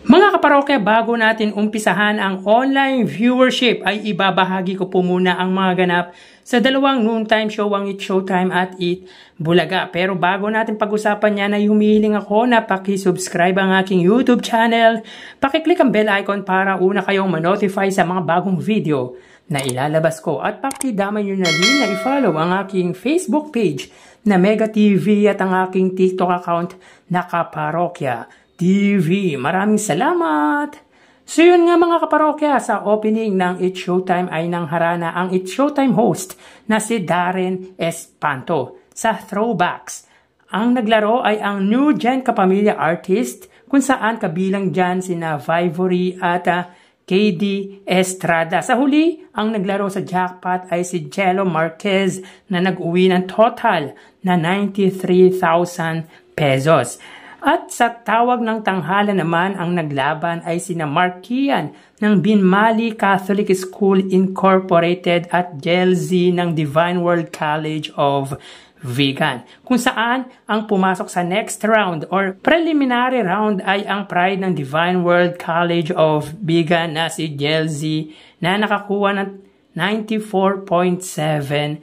Mga kaparokya, bago natin umpisahan ang online viewership ay ibabahagi ko po muna ang mga ganap sa dalawang noontime show, ang It's Showtime at Eat Bulaga. Pero bago natin pag-usapan yan ay humihiling ako na paki-subscribe ang aking YouTube channel. Paki-click ang bell icon para una kayong ma-notify sa mga bagong video na ilalabas ko. At paki-damay nyo na rin na i-follow ang aking Facebook page na Mega TV at ang aking TikTok account na Kaparokya TV. Maraming salamat! So yun nga mga kaparokya, sa opening ng It's Showtime ay nangharana ang It's Showtime host na si Darren Espanto. Sa throwbacks, ang naglaro ay ang New Gen Kapamilya artist kung saan kabilang dyan sina Vivory at KD Estrada. Sa huli, ang naglaro sa jackpot ay si Jello Marquez na nag-uwi ng total na 93,000 pesos. At sa tawag ng tanghala naman, ang naglaban ay sina Mark Kian ng Binmali Catholic School Incorporated at Jelzy ng Divine World College of Vegan. Kung saan ang pumasok sa next round or preliminary round ay ang pride ng Divine World College of Vegan na si Jelzy na nakakuha ng 94.7%.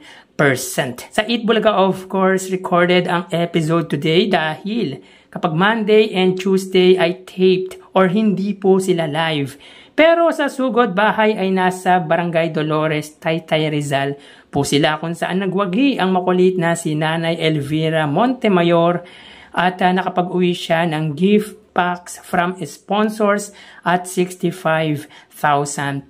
Sa Eat Bulaga, of course, recorded ang episode today dahil kapag Monday and Tuesday ay taped or hindi po sila live. Pero sa Sugod Bahay ay nasa Barangay Dolores, Taytay Rizal po sila kung saan nagwagi ang makulit na si Nanay Elvira Montemayor at nakapag-uwi siya ng gift packs from sponsors at 65,000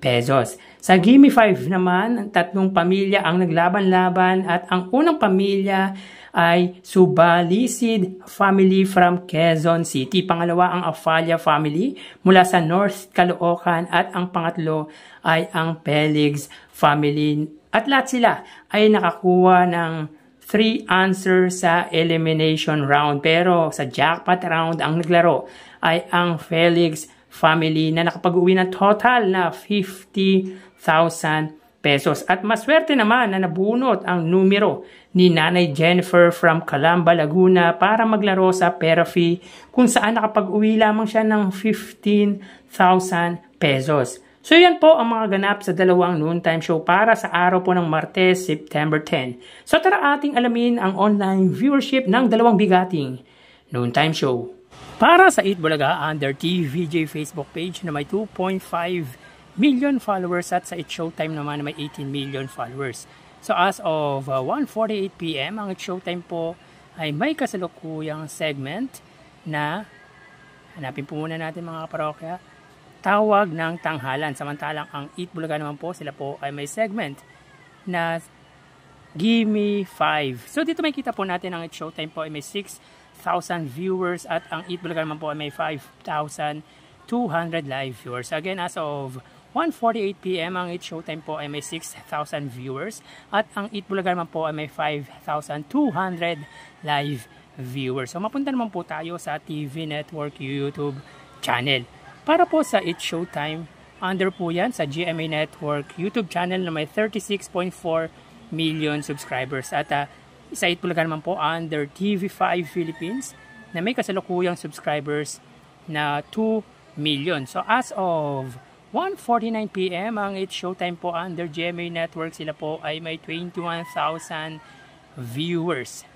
pesos. Sa Gimme 5 naman, 3 pamilya ang naglaban-laban at ang unang pamilya ay Subalisid family from Quezon City. Pangalawa ang Afalia family mula sa North Caloocan at ang pangatlo ay ang Felix family. At lahat sila ay nakakuha ng 3 answers sa elimination round. Pero sa jackpot round ang naglaro ay ang Felix family na nakapag-uwi ng total na 50,000 pesos. At maswerte naman na nabunot ang numero ni Nanay Jennifer from Calamba, Laguna para maglaro sa Perafi kung saan nakapag-uwi lamang siya ng 15,000 pesos. So yan po ang mga ganap sa dalawang noontime show para sa araw po ng Martes, September 10. So tara ating alamin ang online viewership ng dalawang bigating noontime show. Para sa Eat Bulaga under TVJ Facebook page na may 2.5 million followers at sa It's Showtime naman na may 18 million followers. So as of 1:48 PM, ang It's Showtime po ay may kasalukuyang segment na hanapin po muna natin mga kaparokya, tawag ng tanghalan. Samantalang ang Eat Bulaga naman po, sila po ay may segment na Gimme 5. So dito makikita po natin ang It's Showtime po ay may 6,000 viewers at ang Eat Bulaga naman po ay may 5,200 live viewers. Again, as of 1:48 PM, ang It's Showtime po ay may 6,000 viewers at ang Eat Bulaga naman po ay may 5,200 live viewers. So mapunta naman po tayo sa TV Network YouTube channel. Para po sa It's Showtime, under po yan sa GMA Network YouTube channel na may 36.4 million subscribers. At sa Eat Bulaga naman po under TV5 Philippines na may kasalukuyang subscribers na 2 million. So as of 1:49 PM, ang It's Showtime po under GMA Network, sila po ay may 21,000 viewers.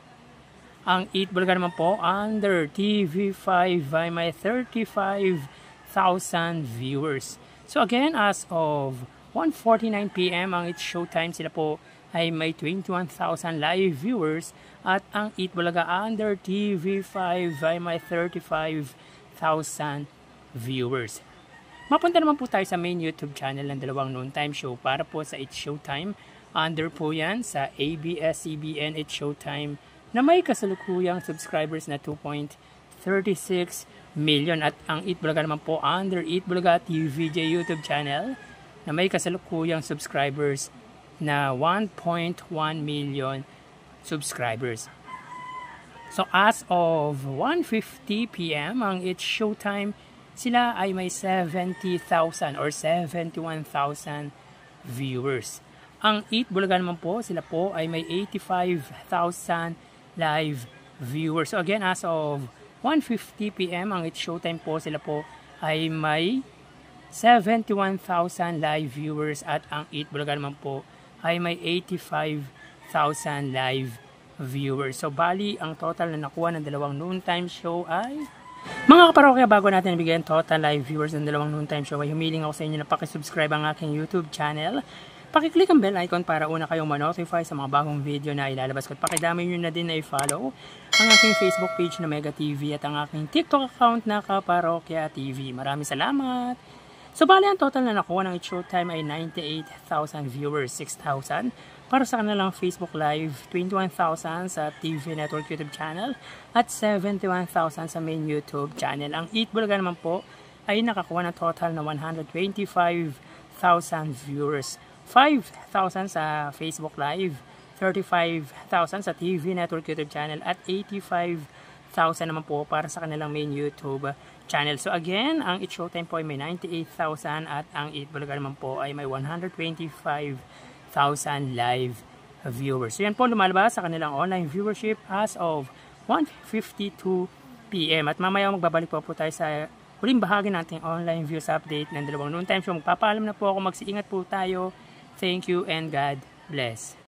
Ang Eat Bulaga naman po under TV5 ay may 35,000 viewers. So again, as of 1:49 PM, ang It's Showtime, sila po ay may 21,000 live viewers at ang Eat Bulaga under TV5 ay may 35,000 viewers. Mapunta naman po tayo sa main YouTube channel ng dalawang noontime show para po sa It's Showtime. Under po yan sa ABS-CBN It's Showtime na may kasalukuyang subscribers na 2.36 million. At ang Eat Bulaga naman po under Eat Bulaga TVJ YouTube channel na may kasalukuyang subscribers na 1.1 million subscribers. So as of 1:50 PM, ang It's Showtime, sila ay may 70,000 or 71,000 viewers. Ang Eat Bulaga naman po, sila po ay may 85,000 live viewers. So again, as of 1:50 PM, ang It's Showtime po, sila po ay may 71,000 live viewers at ang Eat Bulaga naman po ay may 85,000 live viewers. So bali, ang total na nakuha ng dalawang noontime show ay... Mga kaparokya, bago natin ibigay ang total live viewers ng dalawang noontime show, ay humiling ako sa inyo na pakisubscribe ang aking YouTube channel. Pakiclick ang bell icon para una kayong ma-notify sa mga bagong video na ilalabas ko. At pakidami nyo na din na i-follow ang aking Facebook page na Mega TV at ang aking TikTok account na Kaparokya TV. Maraming salamat! So bali, ang total na nakuha ng It's Showtime ay 98,000 viewers, 6,000 para sa kanilang Facebook Live, 21,000 sa TV Network YouTube channel, at 71,000 sa main YouTube channel. Ang Eat Bulaga naman po ay nakakuha ng total na 125,000 viewers. 5,000 sa Facebook Live, 35,000 sa TV Network YouTube channel, at 85,000 naman po para sa kanilang main YouTube channel. So again, ang It's Showtime po ay may 98,000 at ang Eat Bulaga naman po ay may 125,000 live viewers. So yan po lumalabas sa kanilang online viewership as of 1:52 PM. At mamaya magbabalik po tayo sa huling bahagi nating online views update ng dalawang noontime show. Magpapaalam na po ako, magsiingat po tayo. Thank you and God bless.